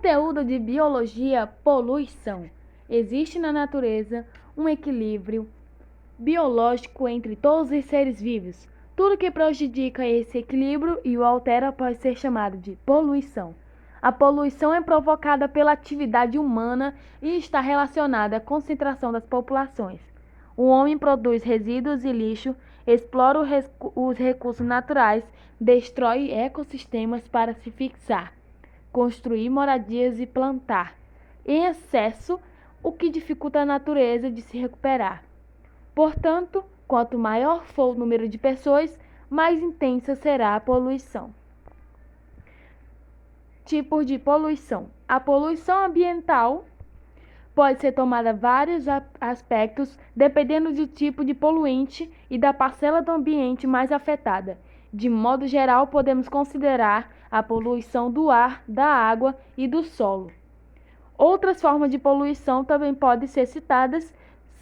Conteúdo de biologia, poluição. Existe na natureza um equilíbrio biológico entre todos os seres vivos. Tudo que prejudica esse equilíbrio e o altera pode ser chamado de poluição. A poluição é provocada pela atividade humana e está relacionada à concentração das populações. O homem produz resíduos e lixo, explora os recursos naturais, destrói ecossistemas para se fixar, construir moradias e plantar em excesso, o que dificulta a natureza de se recuperar. Portanto, quanto maior for o número de pessoas, mais intensa será a poluição. Tipos de poluição. A poluição ambiental pode ser tomada vários aspectos, dependendo do tipo de poluente e da parcela do ambiente mais afetada. De modo geral, podemos considerar a poluição do ar, da água e do solo. Outras formas de poluição também podem ser citadas,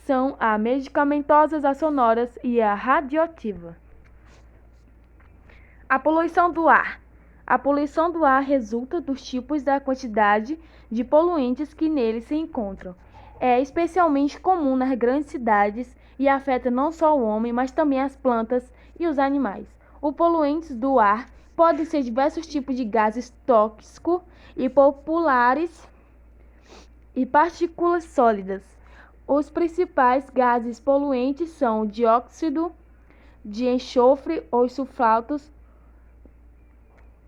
são a medicamentosas, a sonoras e a radioativa. A poluição do ar. A poluição do ar resulta dos tipos da quantidade de poluentes que nele se encontram. É especialmente comum nas grandes cidades e afeta não só o homem, mas também as plantas e os animais. Os poluentes do ar podem ser diversos tipos de gases tóxicos e populares e partículas sólidas. Os principais gases poluentes são o dióxido de enxofre, os sulfatos,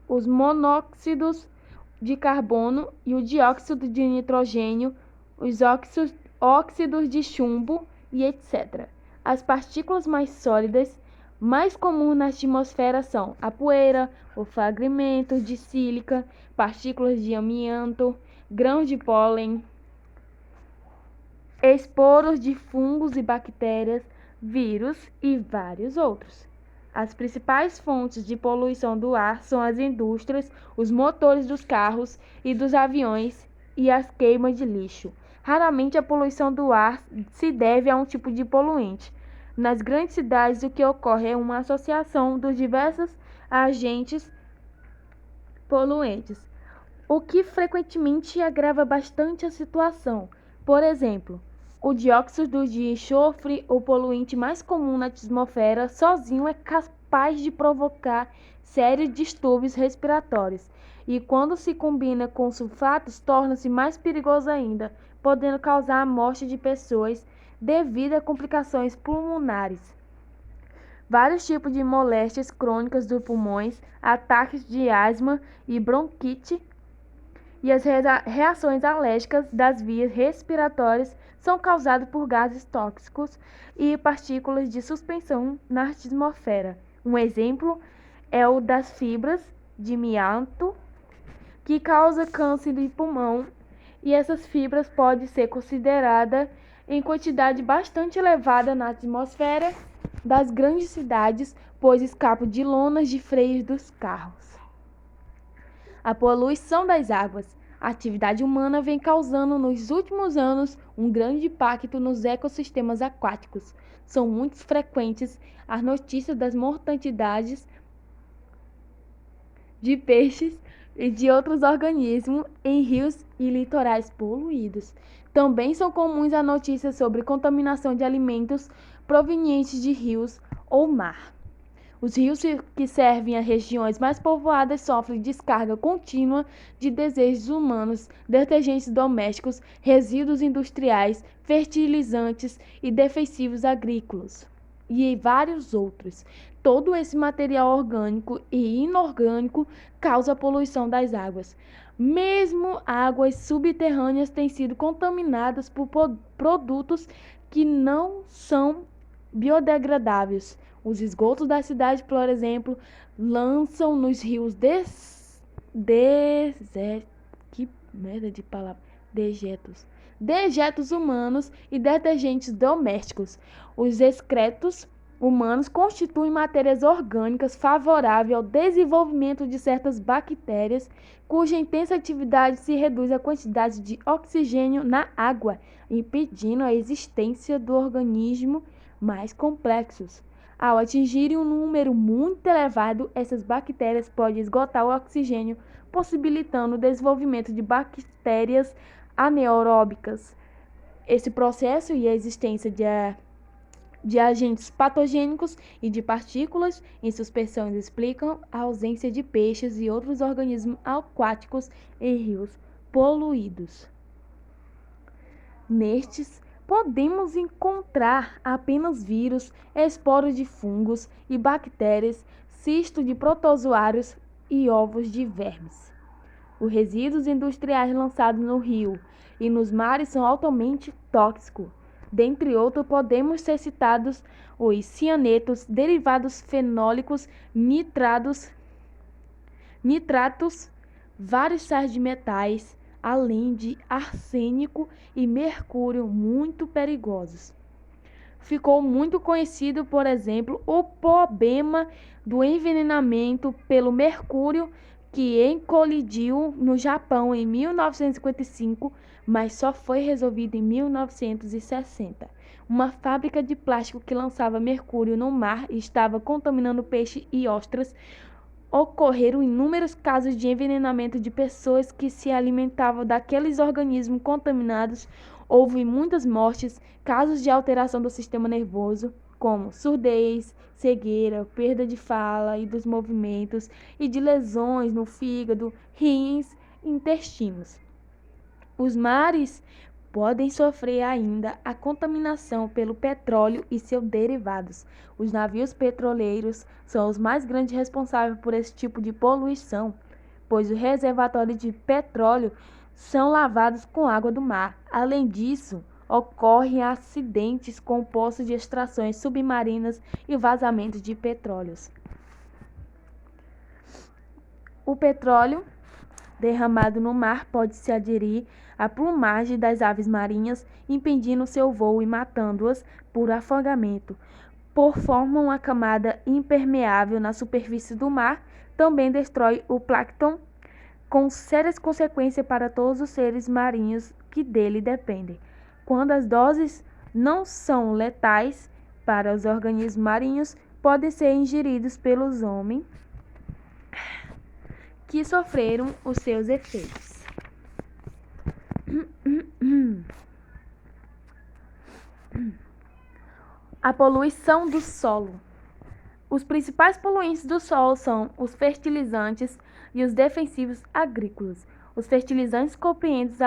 os monóxidos de carbono e o dióxido de nitrogênio, os óxidos de chumbo e etc. As partículas mais sólidas mais comuns na atmosfera são a poeira, o fragmento de sílica, partículas de amianto, grãos de pólen, esporos de fungos e bactérias, vírus e vários outros. As principais fontes de poluição do ar são as indústrias, os motores dos carros e dos aviões e as queimas de lixo. Raramente a poluição do ar se deve a um tipo de poluente. Nas grandes cidades, o que ocorre é uma associação dos diversos agentes poluentes, o que frequentemente agrava bastante a situação. Por exemplo, o dióxido de enxofre, o poluente mais comum na atmosfera, sozinho é capaz de provocar sérios distúrbios respiratórios. E quando se combina com sulfatos, torna-se mais perigoso ainda, podendo causar a morte de pessoas devido a complicações pulmonares. Vários tipos de moléstias crônicas dos pulmões, ataques de asma e bronquite e as reações alérgicas das vias respiratórias são causadas por gases tóxicos e partículas de suspensão na atmosfera. Um exemplo é o das fibras de amianto, que causa câncer de pulmão, e essas fibras podem ser consideradas em quantidade bastante elevada na atmosfera das grandes cidades, pois escapam de lonas de freios dos carros. A poluição das águas. A atividade humana vem causando nos últimos anos um grande impacto nos ecossistemas aquáticos. São muito frequentes as notícias das mortandades de peixes e de outros organismos em rios e litorais poluídos. Também são comuns as notícias sobre contaminação de alimentos provenientes de rios ou mar. Os rios que servem a regiões mais povoadas sofrem descarga contínua de desejos humanos, detergentes domésticos, resíduos industriais, fertilizantes e defensivos agrícolas, e vários outros. Todo esse material orgânico e inorgânico causa a poluição das águas. Mesmo águas subterrâneas têm sido contaminadas por produtos que não são biodegradáveis. Os esgotos da cidade, por exemplo, lançam nos rios dejetos humanos e detergentes domésticos. Os excretos humanos constituem matérias orgânicas favoráveis ao desenvolvimento de certas bactérias, cuja intensa atividade se reduz à quantidade de oxigênio na água, impedindo a existência de organismos mais complexos. Ao atingirem um número muito elevado, essas bactérias podem esgotar o oxigênio, possibilitando o desenvolvimento de bactérias anaeróbicas. Esse processo e a existência de agentes patogênicos e de partículas em suspensão explicam a ausência de peixes e outros organismos aquáticos em rios poluídos. Nestes, podemos encontrar apenas vírus, esporos de fungos e bactérias, cisto de protozoários e ovos de vermes. Os resíduos industriais lançados no rio e nos mares são altamente tóxicos. Dentre outros, podemos ser citados os cianetos, derivados fenólicos, nitratos, vários sais de metais, além de arsênico e mercúrio muito perigosos. Ficou muito conhecido, por exemplo, o problema do envenenamento pelo mercúrio que colidiu no Japão em 1955, mas só foi resolvido em 1960. Uma fábrica de plástico que lançava mercúrio no mar e estava contaminando peixes e ostras. Ocorreram inúmeros casos de envenenamento de pessoas que se alimentavam daqueles organismos contaminados. Houve muitas mortes, casos de alteração do sistema nervoso, como surdez, cegueira, perda de fala e dos movimentos, e de lesões no fígado, rins e intestinos. Os mares podem sofrer ainda a contaminação pelo petróleo e seus derivados. Os navios petroleiros são os mais grandes responsáveis por esse tipo de poluição, pois os reservatórios de petróleo são lavados com água do mar. Além disso, ocorrem acidentes com poços de extrações submarinas e vazamentos de petróleos. O petróleo derramado no mar pode se aderir à plumagem das aves marinhas, impedindo seu voo e matando-as por afogamento. Formam uma camada impermeável na superfície do mar, também destrói o plâncton, com sérias consequências para todos os seres marinhos que dele dependem. Quando as doses não são letais para os organismos marinhos, podem ser ingeridos pelos homens que sofreram os seus efeitos. A poluição do solo. Os principais poluentes do solo são os fertilizantes e os defensivos agrícolas. Os fertilizantes compreendem os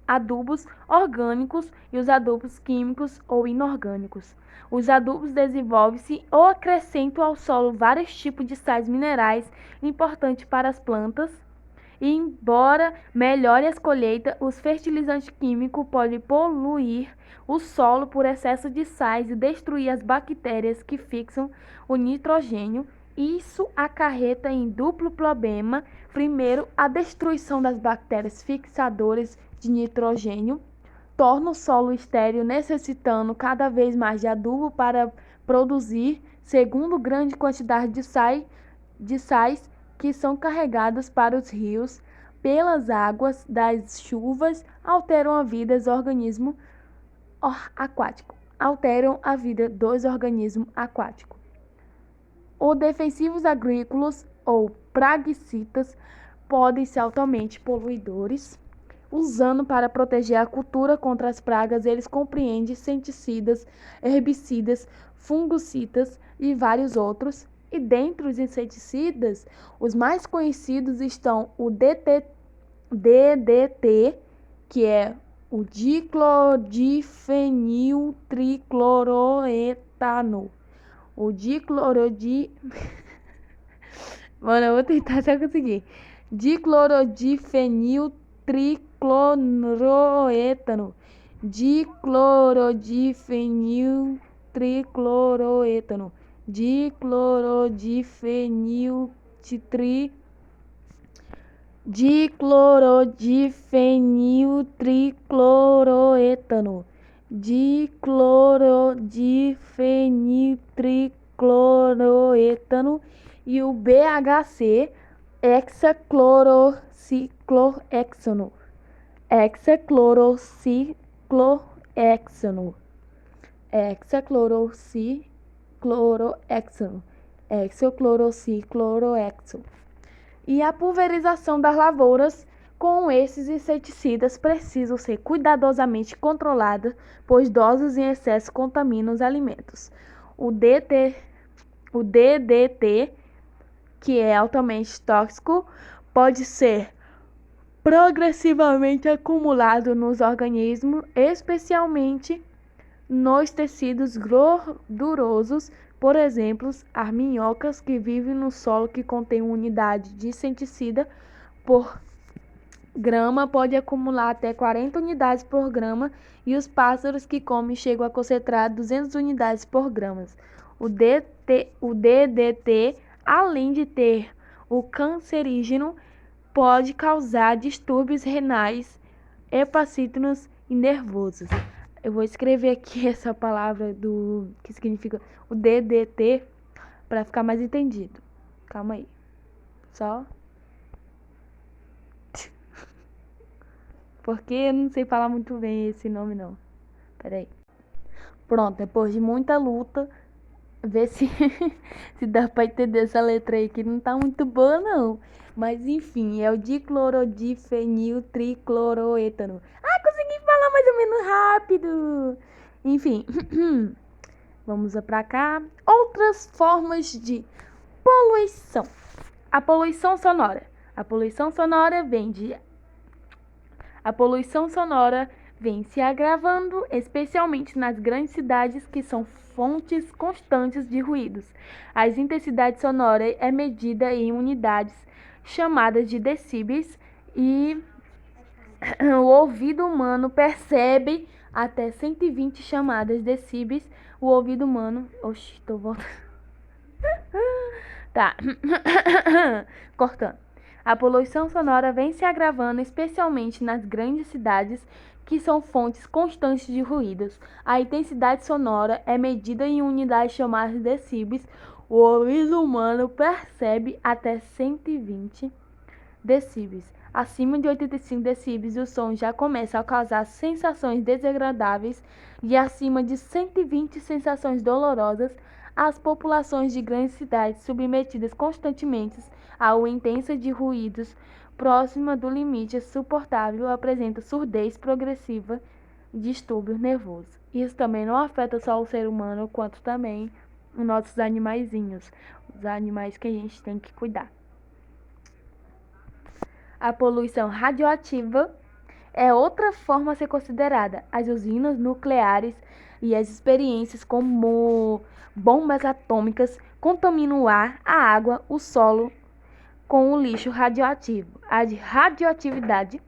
adubos orgânicos e os adubos químicos ou inorgânicos. Os adubos desenvolvem-se ou acrescentam ao solo vários tipos de sais minerais importantes para as plantas. E, embora melhore as colheitas, os fertilizantes químicos podem poluir o solo por excesso de sais e destruir as bactérias que fixam o nitrogênio. Isso acarreta em duplo problema. Primeiro, a destruição das bactérias fixadoras de nitrogênio torna o solo estéril, necessitando cada vez mais de adubo para produzir. Segundo, grande quantidade de sais que são carregados para os rios pelas águas das chuvas alteram a vida dos organismos aquáticos. Os defensivos agrícolas ou praguicidas podem ser altamente poluidores. Usando para proteger a cultura contra as pragas, eles compreendem inseticidas, herbicidas, fungicidas e vários outros. E dentre os inseticidas, os mais conhecidos estão o DDT, que é o diclordifeniltricloroetano. Mano, eu vou tentar só conseguir. Diclordifeniltricloroetano. Diclordifeniltricloroetano. Diclordifeniltricloroetano. Diclordifeniltricloroetano. E o BHC, hexaclorociclohexano. Hexaclorociclohexano. Hexaclorociclohexano. e a pulverização das lavouras com esses inseticidas precisam ser cuidadosamente controladas, pois doses em excesso contaminam os alimentos. O DDT, que é altamente tóxico, pode ser progressivamente acumulado nos organismos, especialmente nos tecidos gordurosos. Por exemplo, as minhocas que vivem no solo que contém unidade de inseticida por grama pode acumular até 40 unidades por grama, e os pássaros que comem chegam a concentrar 200 unidades por grama. O DDT, além de ter o cancerígeno, pode causar distúrbios renais, hepáticos e nervosos. Eu vou escrever aqui essa palavra que significa o DDT para ficar mais entendido. Calma aí. Só. Porque eu não sei falar muito bem esse nome, não. Peraí. Pronto, depois de muita luta, ver se, se dá pra entender essa letra aí, que não tá muito boa, não. Mas enfim, é o diclorodifeniltricloroetano. Ah, consegui falar mais ou menos rápido. Enfim, vamos pra cá. Outras formas de poluição. A poluição sonora. A poluição sonora vem se agravando, especialmente nas grandes cidades que são fontes constantes de ruídos. A intensidade sonora é medida em unidades chamadas de decibéis e o ouvido humano percebe até 120 chamadas decibéis. O ouvido humano... Oxi, tô voltando. Tá. Cortando. A poluição sonora vem se agravando, especialmente nas grandes cidades que são fontes constantes de ruídos. A intensidade sonora é medida em unidades chamadas decibéis. O ouvido humano percebe até 120 decibéis. Acima de 85 decibéis, o som já começa a causar sensações desagradáveis, e acima de 120, sensações dolorosas. As populações de grandes cidades, submetidas constantemente ao intenso de ruídos próxima do limite suportável, apresentam surdez progressiva e distúrbio nervoso. Isso também não afeta só o ser humano, quanto também os nossos animaizinhos, os animais que a gente tem que cuidar. A poluição radioativa é outra forma a ser considerada. As usinas nucleares e as experiências como bombas atômicas contaminam o ar, a água, o solo com o lixo radioativo. A radioatividade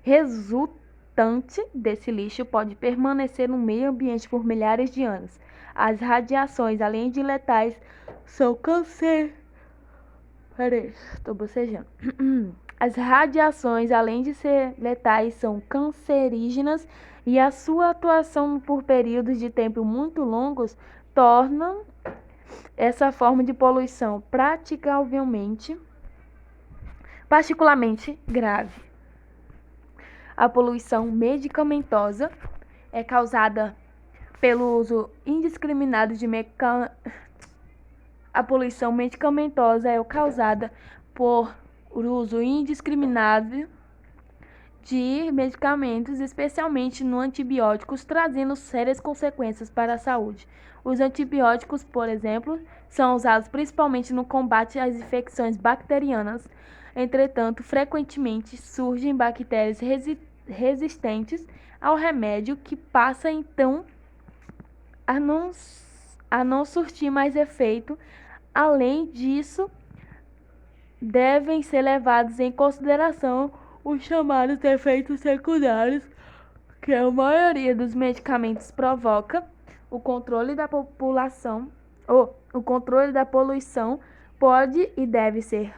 resultante desse lixo pode permanecer no meio ambiente por milhares de anos. As radiações, além de letais, são As radiações, além de ser letais, são cancerígenas, e a sua atuação por períodos de tempo muito longos tornam essa forma de poluição particularmente grave. A poluição medicamentosa é causada pelo uso indiscriminado de A poluição medicamentosa é causada por uso indiscriminado de medicamentos, especialmente no antibióticos, trazendo sérias consequências para a saúde. Os antibióticos, por exemplo, são usados principalmente no combate às infecções bacterianas. Entretanto, frequentemente surgem bactérias resistentes ao remédio, que passa então a não surtir mais efeito. Além disso, devem ser levados em consideração os chamados efeitos secundários que a maioria dos medicamentos provoca. O controle da poluição pode e deve ser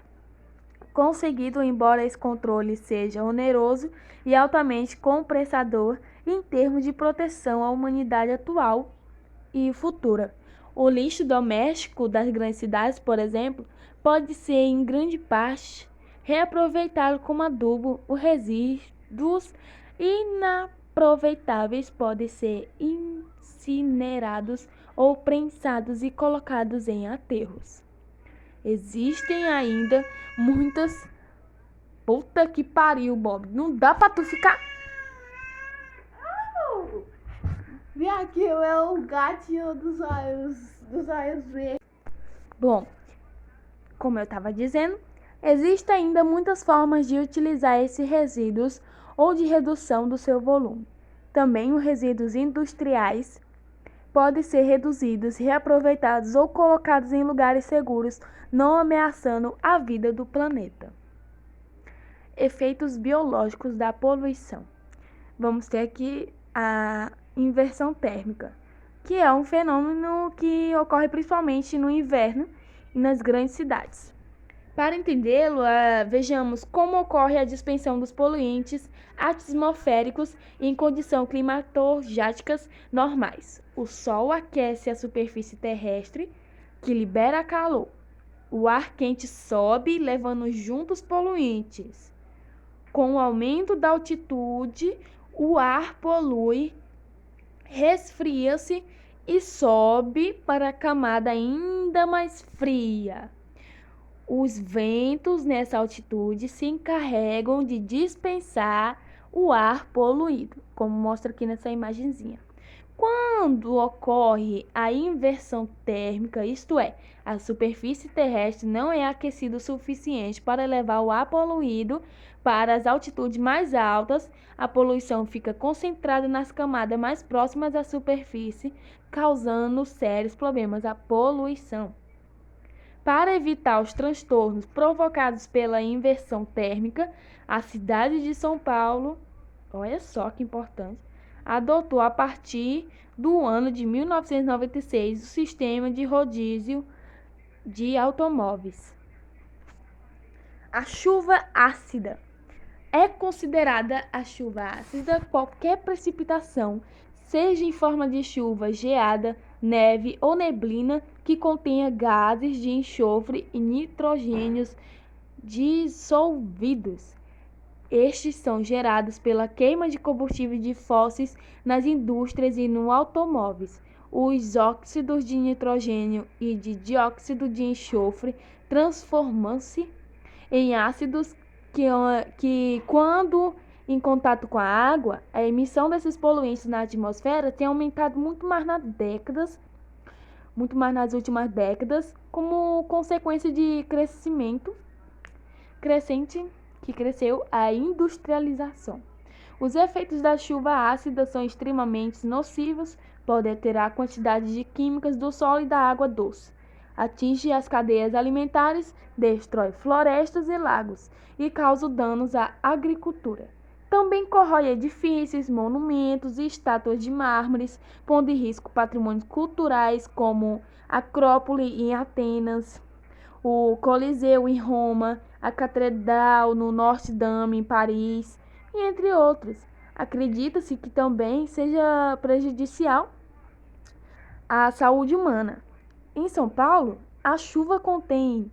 conseguido, embora esse controle seja oneroso e altamente compensador em termos de proteção à humanidade atual e futura. O lixo doméstico das grandes cidades, por exemplo, pode ser em grande parte reaproveitado como adubo. Os resíduos inaproveitáveis podem ser incinerados ou prensados e colocados em aterros. Existem ainda muitas... Puta que pariu, Bob. Não dá pra tu ficar... Vem aqui, é o gatinho dos olhos verdes. Bom, como eu estava dizendo, existem ainda muitas formas de utilizar esses resíduos ou de redução do seu volume. Também os resíduos industriais podem ser reduzidos, reaproveitados ou colocados em lugares seguros, não ameaçando a vida do planeta. Efeitos biológicos da poluição. Vamos ter aqui a inversão térmica, que é um fenômeno que ocorre principalmente no inverno e nas grandes cidades. Para entendê-lo, vejamos como ocorre a dispersão dos poluentes atmosféricos em condições climatológicas normais. O Sol aquece a superfície terrestre, que libera calor. O ar quente sobe, levando junto os poluentes. Com o aumento da altitude, o ar polui, resfria-se e sobe para a camada ainda mais fria. Os ventos nessa altitude se encarregam de dispensar o ar poluído, como mostra aqui nessa imagenzinha. Quando ocorre a inversão térmica, isto é, a superfície terrestre não é aquecida o suficiente para levar o ar poluído para as altitudes mais altas, a poluição fica concentrada nas camadas mais próximas da superfície, causando sérios problemas à poluição. Para evitar os transtornos provocados pela inversão térmica, a cidade de São Paulo, olha só que importante, adotou a partir do ano de 1996 o sistema de rodízio de automóveis. A chuva ácida. É considerada a chuva ácida qualquer precipitação, seja em forma de chuva, geada, neve ou neblina, que contenha gases de enxofre e nitrogênios dissolvidos. Estes são gerados pela queima de combustíveis de fósseis nas indústrias e nos automóveis. Os óxidos de nitrogênio e de dióxido de enxofre transformam-se em ácidos que, quando em contato com a água, a emissão desses poluentes na atmosfera tem aumentado muito mais nas últimas décadas, como consequência de crescente que cresceu a industrialização. Os efeitos da chuva ácida são extremamente nocivos, podem alterar a quantidade de químicas do solo e da água doce, atinge as cadeias alimentares, destrói florestas e lagos e causa danos à agricultura. Também corrói edifícios, monumentos e estátuas de mármores, pondo em risco patrimônios culturais como a Acrópole em Atenas, o Coliseu em Roma, a Catedral no Notre Dame em Paris, e entre outros. Acredita-se que também seja prejudicial à saúde humana. Em São Paulo, a chuva contém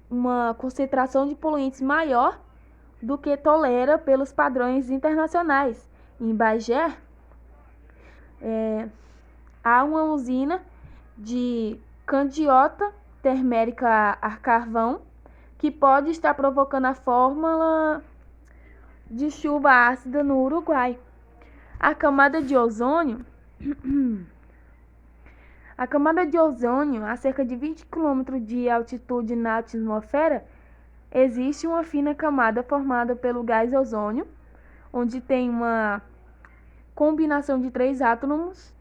uma concentração de poluentes maior do que tolera pelos padrões internacionais. Em Bagé, há uma usina de candiota termérica a carvão que pode estar provocando a fórmula de chuva ácida no Uruguai. A camada de ozônio, a cerca de 20 km de altitude na atmosfera, existe uma fina camada formada pelo gás ozônio, onde tem uma combinação de 3 átomos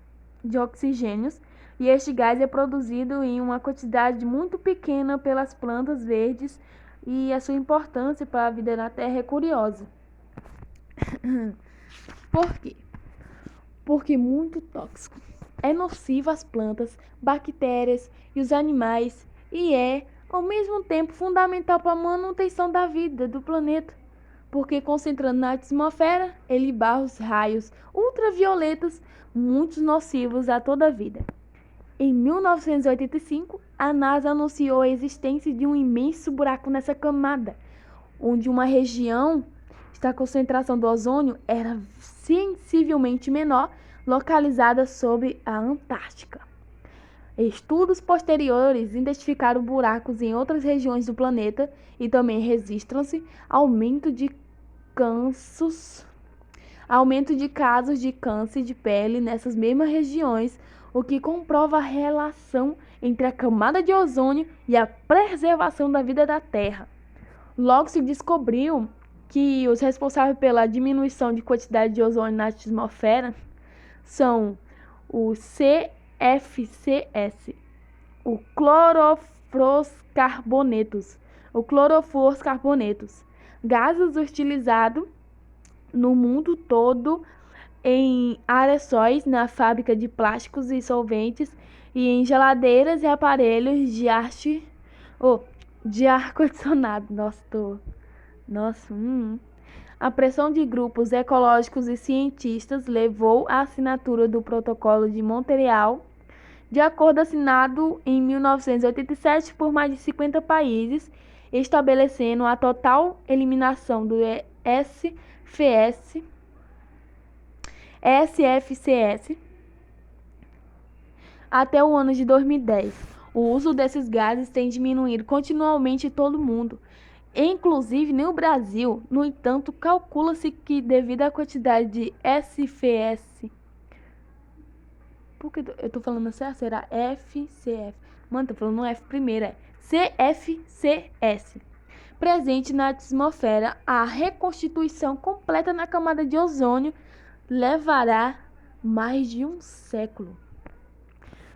de oxigênios, e este gás é produzido em uma quantidade muito pequena pelas plantas verdes, e a sua importância para a vida na Terra é curiosa. Por quê? Porque muito tóxico. É nocivo às plantas, bactérias e os animais, e é, ao mesmo tempo, fundamental para a manutenção da vida do planeta, porque concentrando na atmosfera, ele barra os raios ultravioletas muito nocivos a toda a vida. Em 1985, a NASA anunciou a existência de um imenso buraco nessa camada, onde uma região da concentração do ozônio era sensivelmente menor, localizada sob a Antártica. Estudos posteriores identificaram buracos em outras regiões do planeta e também registram-se aumento de casos de câncer de pele nessas mesmas regiões, o que comprova a relação entre a camada de ozônio e a preservação da vida da Terra. Logo se descobriu que os responsáveis pela diminuição de quantidade de ozônio na atmosfera são o CFCs, o clorofluorcarbonetos, gases utilizados no mundo todo em aerossóis, na fábrica de plásticos e solventes e em geladeiras e aparelhos de ar-condicionado. A pressão de grupos ecológicos e cientistas levou à assinatura do Protocolo de Montreal, de acordo assinado em 1987 por mais de 50 países, estabelecendo a total eliminação do SFCs até o ano de 2010. O uso desses gases tem diminuído continuamente em todo o mundo, inclusive no Brasil. No entanto, calcula-se que devido à quantidade de SFCs, por que eu tô falando assim? Será FCF? Mano, tô falando no F primeiro, é CFCs. Presente na atmosfera, a reconstituição completa na camada de ozônio levará mais de um século.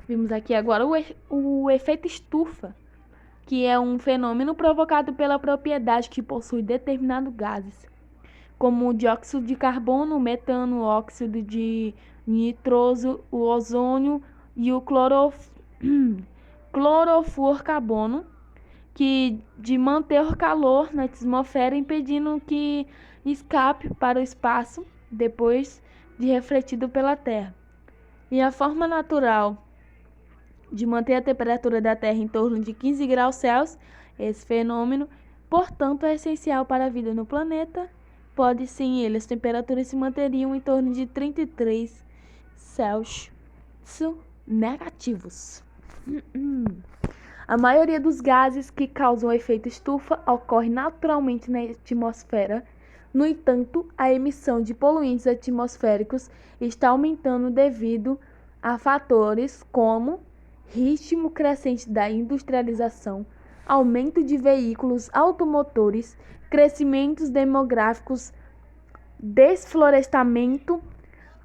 Vimos aqui agora o efeito estufa, que é um fenômeno provocado pela propriedade que possui determinados gases, como o dióxido de carbono, o metano, o óxido de nitroso, o ozônio e o clorofluorcarbono, que de manter o calor na atmosfera, impedindo que escape para o espaço depois de refletido pela Terra. E a forma natural de manter a temperatura da Terra em torno de 15 graus Celsius, esse fenômeno, portanto, é essencial para a vida no planeta. Pode sem ele, as temperaturas se manteriam em torno de 33 Celsius negativos. A maioria dos gases que causam efeito estufa ocorre naturalmente na atmosfera. No entanto, a emissão de poluentes atmosféricos está aumentando devido a fatores como ritmo crescente da industrialização, aumento de veículos automotores, crescimentos demográficos, desflorestamento,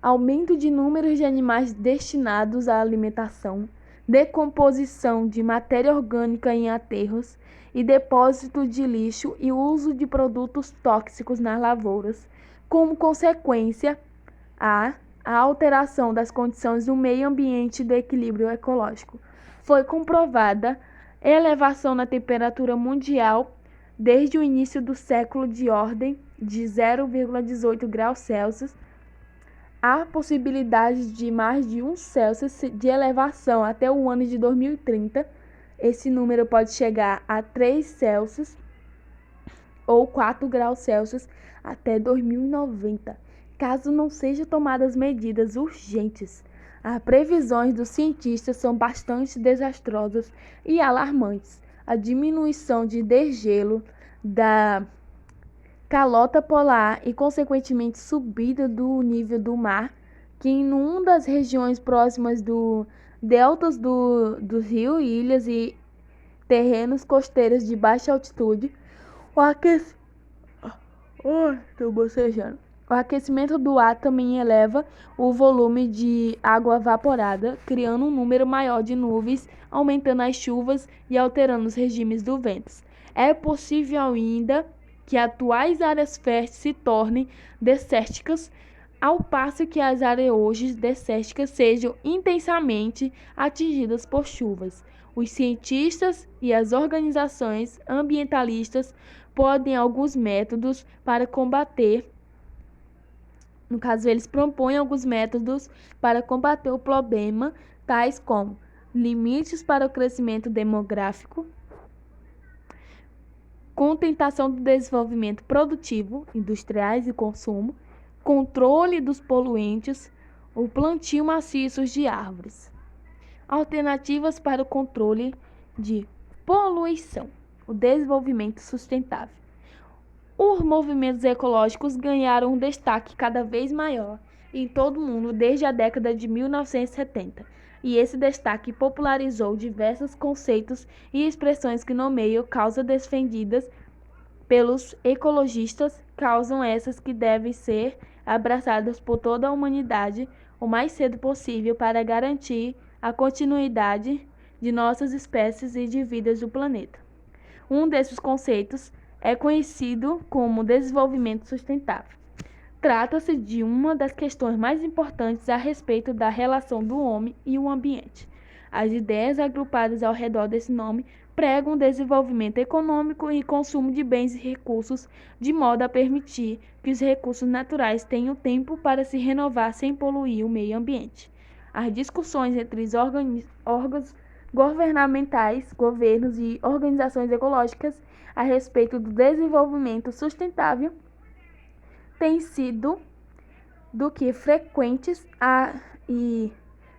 aumento de números de animais destinados à alimentação, decomposição de matéria orgânica em aterros e depósito de lixo e uso de produtos tóxicos nas lavouras. Como consequência, a alteração das condições do meio ambiente e do equilíbrio ecológico. Foi comprovada elevação na temperatura mundial desde o início do século de ordem de 0,18 graus Celsius. Há possibilidade de mais de 1 Celsius de elevação até o ano de 2030. Esse número pode chegar a 3 Celsius ou 4 graus Celsius até 2090, caso não sejam tomadas medidas urgentes. As previsões dos cientistas são bastante desastrosas e alarmantes. A diminuição de degelo da calota polar e, consequentemente, subida do nível do mar, que inunda as regiões próximas do deltas dos rios, ilhas e terrenos costeiros de baixa altitude. O aquecimento do ar também eleva o volume de água evaporada, criando um número maior de nuvens, aumentando as chuvas e alterando os regimes do vento. É possível ainda que atuais áreas férteis se tornem desérticas, ao passo que as áreas hoje desérticas sejam intensamente atingidas por chuvas. Os cientistas e as organizações ambientalistas podem alguns métodos para combater. No caso, eles propõem alguns métodos para combater o problema, tais como limites para o crescimento demográfico, contentação do desenvolvimento produtivo, industriais e consumo, controle dos poluentes, o plantio maciço de árvores. Alternativas para o controle de poluição. O desenvolvimento sustentável. Os movimentos ecológicos ganharam um destaque cada vez maior em todo o mundo desde a década de 1970, e esse destaque popularizou diversos conceitos e expressões que nomeiam causas defendidas pelos ecologistas, causam essas que devem ser abraçadas por toda a humanidade o mais cedo possível para garantir a continuidade de nossas espécies e de vidas do planeta. Um desses conceitos é conhecido como desenvolvimento sustentável. Trata-se de uma das questões mais importantes a respeito da relação do homem e o ambiente. As ideias agrupadas ao redor desse nome pregam desenvolvimento econômico e consumo de bens e recursos, de modo a permitir que os recursos naturais tenham tempo para se renovar sem poluir o meio ambiente. As discussões entre os órgãos governamentais, governos e organizações ecológicas a respeito do desenvolvimento sustentável têm sido do que frequentes e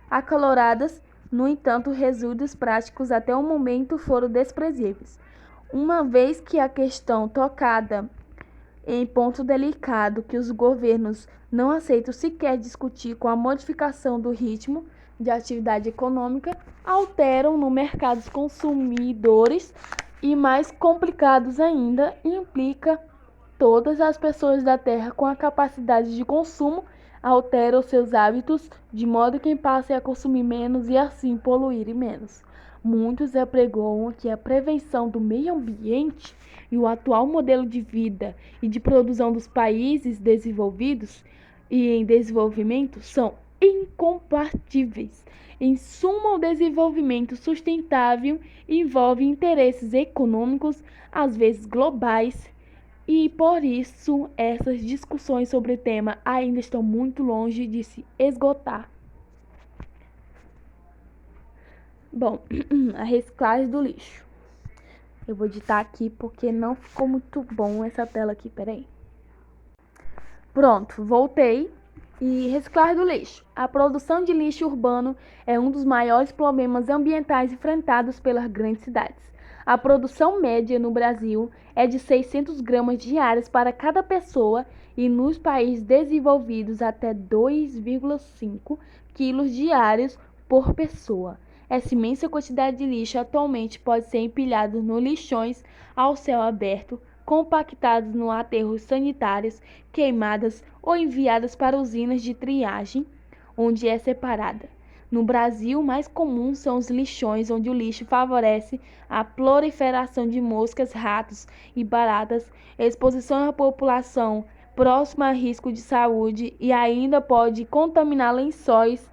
acaloradas. No entanto, resultados práticos até o momento foram desprezíveis, uma vez que a questão tocada em ponto delicado que os governos não aceitam sequer discutir com a modificação do ritmo de atividade econômica, alteram no mercado os consumidores e, mais complicados ainda, implica todas as pessoas da Terra com a capacidade de consumo alteram seus hábitos de modo que passem a consumir menos e assim poluírem menos. Muitos apregoam que a prevenção do meio ambiente e o atual modelo de vida e de produção dos países desenvolvidos e em desenvolvimento são incompatíveis. Em suma, o desenvolvimento sustentável envolve interesses econômicos, às vezes globais, e por isso essas discussões sobre o tema ainda estão muito longe de se esgotar. Bom, a reciclagem do lixo. Eu vou editar aqui porque não ficou muito bom essa tela aqui, peraí. Pronto, voltei. E reciclagem do lixo. A produção de lixo urbano é um dos maiores problemas ambientais enfrentados pelas grandes cidades. A produção média no Brasil é de 600 gramas diários para cada pessoa e nos países desenvolvidos até 2,5 quilos diários por pessoa. Essa imensa quantidade de lixo atualmente pode ser empilhada nos lixões ao céu aberto, compactados no aterros sanitários, queimadas ou enviadas para usinas de triagem, onde é separada. No Brasil, o mais comum são os lixões, onde o lixo favorece a proliferação de moscas, ratos e baratas, exposição à população próxima a risco de saúde e ainda pode contaminar lençóis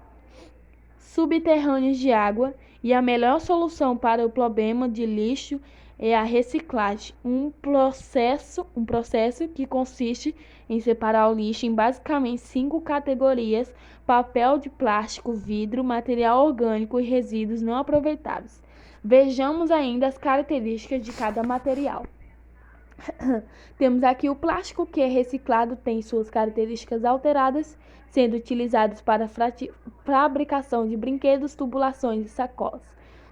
subterrâneos de água. E a melhor solução para o problema de lixo é a reciclagem, um processo que consiste em separar o lixo em basicamente 5 categorias: papel de plástico, vidro, material orgânico e resíduos não aproveitáveis. Vejamos ainda as características de cada material. Temos aqui o plástico, que é reciclado, tem suas características alteradas, sendo utilizados para fabricação de brinquedos, tubulações e sacolas.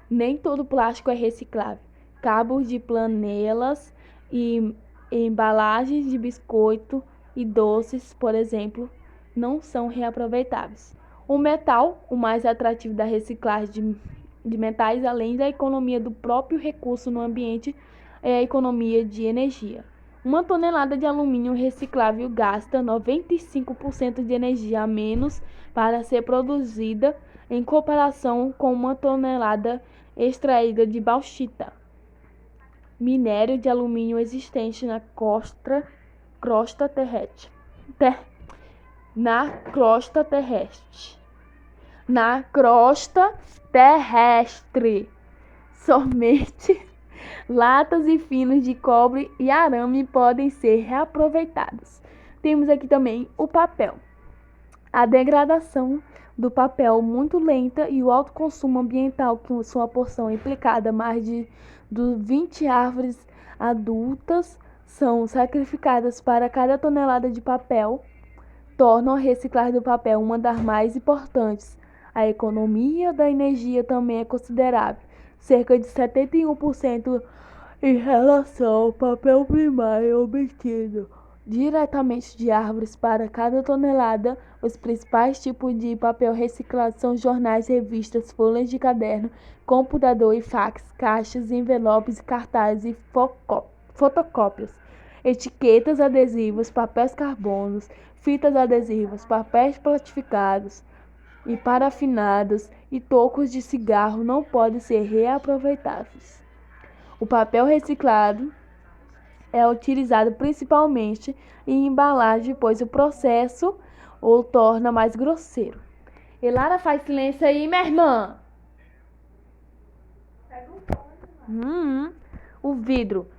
Nem todo plástico é reciclável. Cabos de panelas e embalagens de biscoito e doces, por exemplo, não são reaproveitáveis. O metal, o mais atrativo da reciclagem de metais, além da economia do próprio recurso no ambiente, é a economia de energia. Uma tonelada de alumínio reciclável gasta 95% de energia a menos para ser produzida em comparação com uma tonelada extraída de bauxita, minério de alumínio existente na crosta terrestre. Na crosta terrestre. Somente latas e finos de cobre e arame podem ser reaproveitados. Temos aqui também o papel. A degradação do papel muito lenta e o alto consumo ambiental, com sua porção implicada, mais de 20 árvores adultas são sacrificadas para cada tonelada de papel, tornam a reciclagem do papel uma das mais importantes A economia da energia também é considerável, cerca de 71% em relação ao papel primário obtido diretamente de árvores. Para cada tonelada. Os principais tipos de papel reciclado são jornais, revistas, folhas de caderno, computador e fax, caixas, envelopes, cartazes e fotocópias, etiquetas adesivas, papéis carbonos, fitas adesivas, papéis plastificados e parafinados e tocos de cigarro não podem ser reaproveitáveis. O papel reciclado é utilizado principalmente em embalagem, pois o processo o torna mais grosseiro. Elara, faz silêncio aí, minha irmã. O vidro.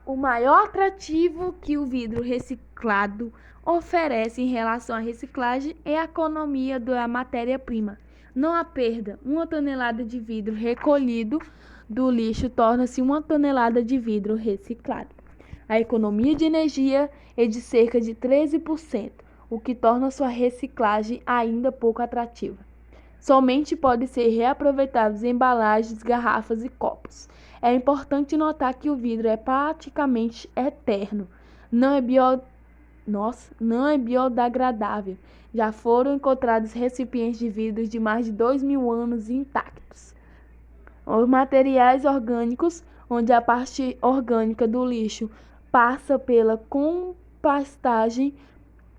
O maior atrativo que o vidro reciclado oferece em relação à reciclagem é a economia da matéria-prima. Não há perda. 1 tonelada de vidro recolhido do lixo torna-se 1 tonelada de vidro reciclado. A economia de energia é de cerca de 13%, o que torna sua reciclagem ainda pouco atrativa. Somente podem ser reaproveitadas embalagens, garrafas e copos. É importante notar que o vidro é praticamente eterno, não é biodegradável. Já foram encontrados recipientes de vidro de mais de 2.000 anos intactos. Os materiais orgânicos, onde a parte orgânica do lixo passa pela compostagem,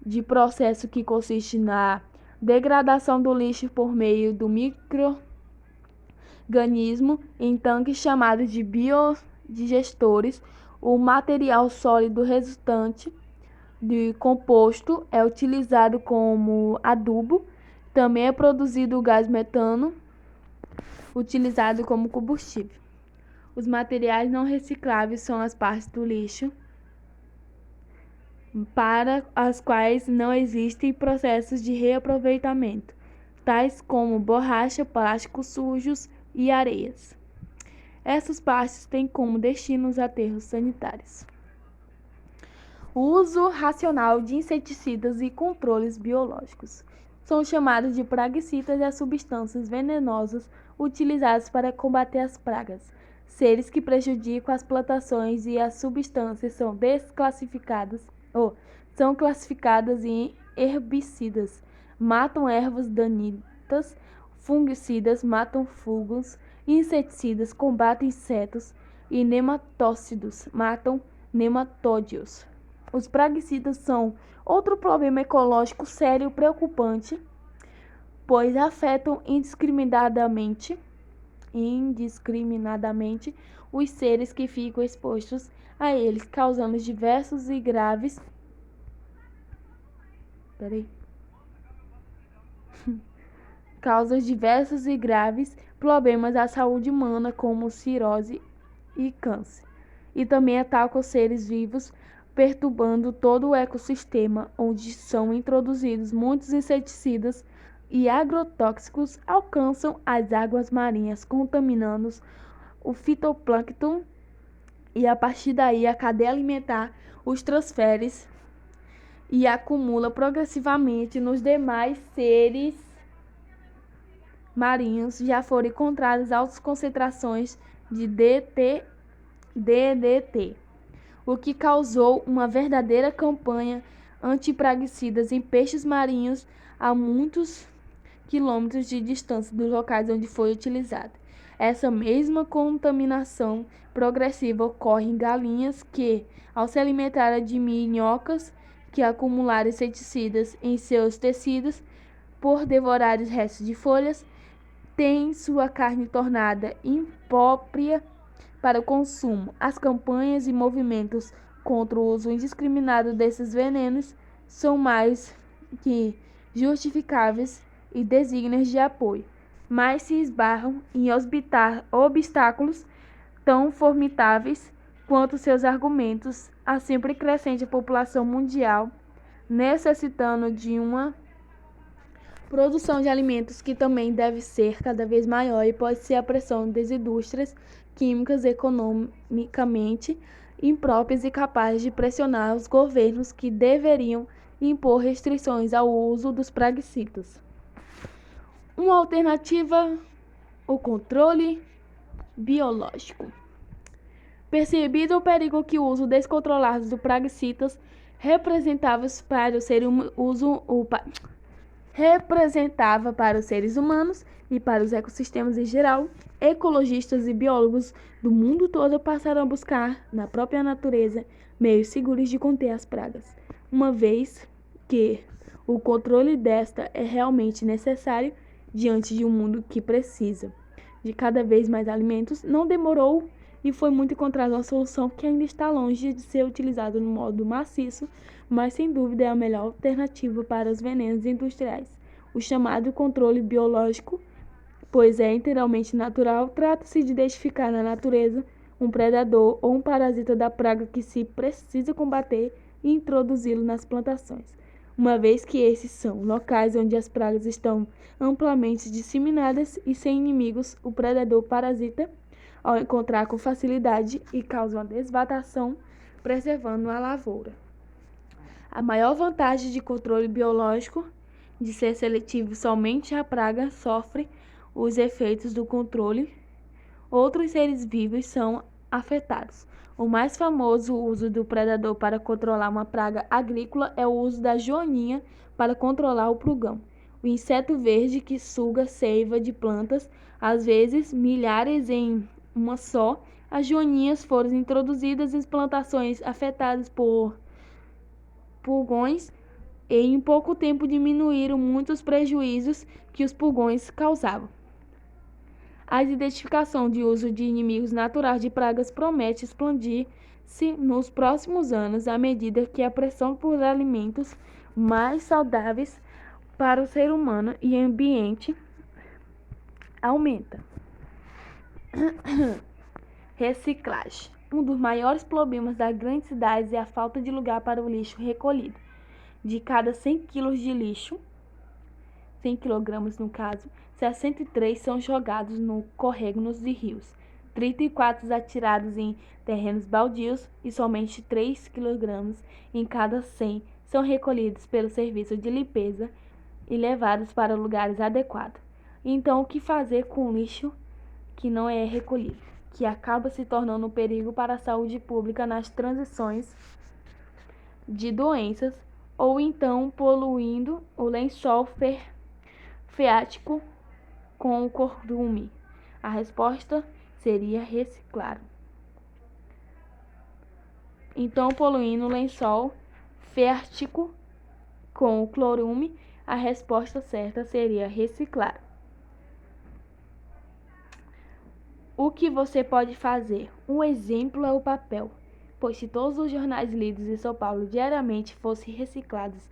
de processo que consiste na degradação do lixo por meio do micro-organismo em tanques chamados de biodigestores. O material sólido resultante de composto é utilizado como adubo. Também é produzido o gás metano, utilizado como combustível. Os materiais não recicláveis são as partes do lixo para as quais não existem processos de reaproveitamento, tais como borracha, plásticos sujos e areias. Essas partes têm como destino os aterros sanitários. O uso racional de inseticidas e controles biológicos. São chamados de praguicidas as substâncias venenosas utilizadas para combater as pragas. Seres que prejudicam as plantações e as substâncias são classificadas em herbicidas, matam ervas daninhas, fungicidas, matam fungos, inseticidas, combatem insetos e nematócidos, matam nematódios. Os praguicidas são outro problema ecológico sério e preocupante, pois afetam indiscriminadamente os seres que ficam expostos a eles, causando diversos e graves problemas à saúde humana, como cirrose e câncer. E também atacam os seres vivos, perturbando todo o ecossistema, onde são introduzidos muitos inseticidas e agrotóxicos, alcançam as águas marinhas, contaminando o fitoplâncton, e a partir daí a cadeia alimentar os transfere e acumula progressivamente nos demais seres marinhos. Já foram encontradas altas concentrações de DDT, o que causou uma verdadeira campanha anti-praguicidas em peixes marinhos a muitos quilômetros de distância dos locais onde foi utilizada. Essa mesma contaminação progressiva ocorre em galinhas que, ao se alimentarem de minhocas que acumularam inseticidas em seus tecidos por devorar os restos de folhas, têm sua carne tornada imprópria para o consumo. As campanhas e movimentos contra o uso indiscriminado desses venenos são mais que justificáveis e dignas de apoio, mas se esbarram em obstáculos tão formidáveis quanto seus argumentos. A sempre crescente população mundial, necessitando de uma produção de alimentos que também deve ser cada vez maior, e pode ser a pressão das indústrias químicas economicamente impróprias e capazes de pressionar os governos, que deveriam impor restrições ao uso dos praguicidas. Uma alternativa, o controle biológico. Percebido o perigo que o uso descontrolado de praguicidas representava para os seres humanos e para os ecossistemas em geral, ecologistas e biólogos do mundo todo passaram a buscar, na própria natureza, meios seguros de conter as pragas, uma vez que o controle desta é realmente necessário diante de um mundo que precisa de cada vez mais alimentos. Não demorou e foi muito encontrada uma solução que ainda está longe de ser utilizada no modo maciço, mas sem dúvida é a melhor alternativa para os venenos industriais. O chamado controle biológico, pois é inteiramente natural, trata-se de identificar na natureza um predador ou um parasita da praga que se precisa combater e introduzi-lo nas plantações. Uma vez que esses são locais onde as pragas estão amplamente disseminadas e sem inimigos, o predador parasita ao encontrar com facilidade e causa uma devastation, preservando a lavoura. A maior vantagem de controle biológico, de ser seletivo somente a praga, sofre os efeitos do controle. Outros seres vivos são afetados. O mais famoso uso do predador para controlar uma praga agrícola é o uso da joaninha para controlar o purgão. O inseto verde que suga seiva de plantas, às vezes milhares em uma só. As joaninhas foram introduzidas em plantações afetadas por pulgões e em pouco tempo diminuíram muitos prejuízos que os pulgões causavam. A identificação de uso de inimigos naturais de pragas promete expandir-se nos próximos anos à medida que a pressão por alimentos mais saudáveis para o ser humano e ambiente aumenta. Reciclagem. Um dos maiores problemas das grandes cidades é a falta de lugar para o lixo recolhido. De cada 100 kg de lixo, 100 kg no caso, 63 são jogados no córregos e rios, 34 atirados em terrenos baldios e somente 3 kg em cada 100 são recolhidos pelo serviço de limpeza e levados para lugares adequados. Então, o que fazer com o lixo que não é recolhido, que acaba se tornando um perigo para a saúde pública nas transições de doenças ou então poluindo o lençol freático com o chorume? A resposta seria reciclar. Então, poluindo o lençol freático com o chorume, a resposta certa seria reciclar. O que você pode fazer? Um exemplo é o papel, pois se todos os jornais lidos em São Paulo diariamente fossem reciclados,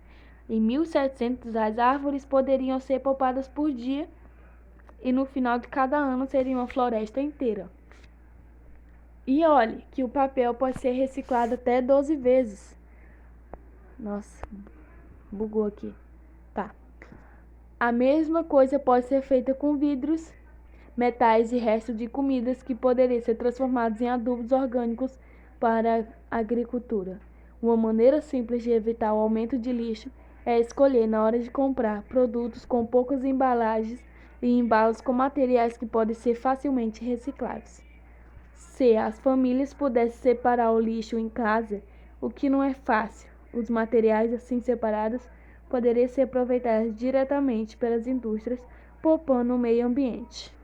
em 1700 as árvores poderiam ser poupadas por dia e no final de cada ano seria uma floresta inteira. E olhe que o papel pode ser reciclado até 12 vezes. Nossa, bugou aqui. Tá. A mesma coisa pode ser feita com vidros, metais e restos de comidas que poderiam ser transformados em adubos orgânicos para a agricultura. Uma maneira simples de evitar o aumento de lixo é escolher, na hora de comprar, produtos com poucas embalagens e embalos com materiais que podem ser facilmente reciclados. Se as famílias pudessem separar o lixo em casa, o que não é fácil, os materiais assim separados poderiam ser aproveitados diretamente pelas indústrias, poupando o meio ambiente.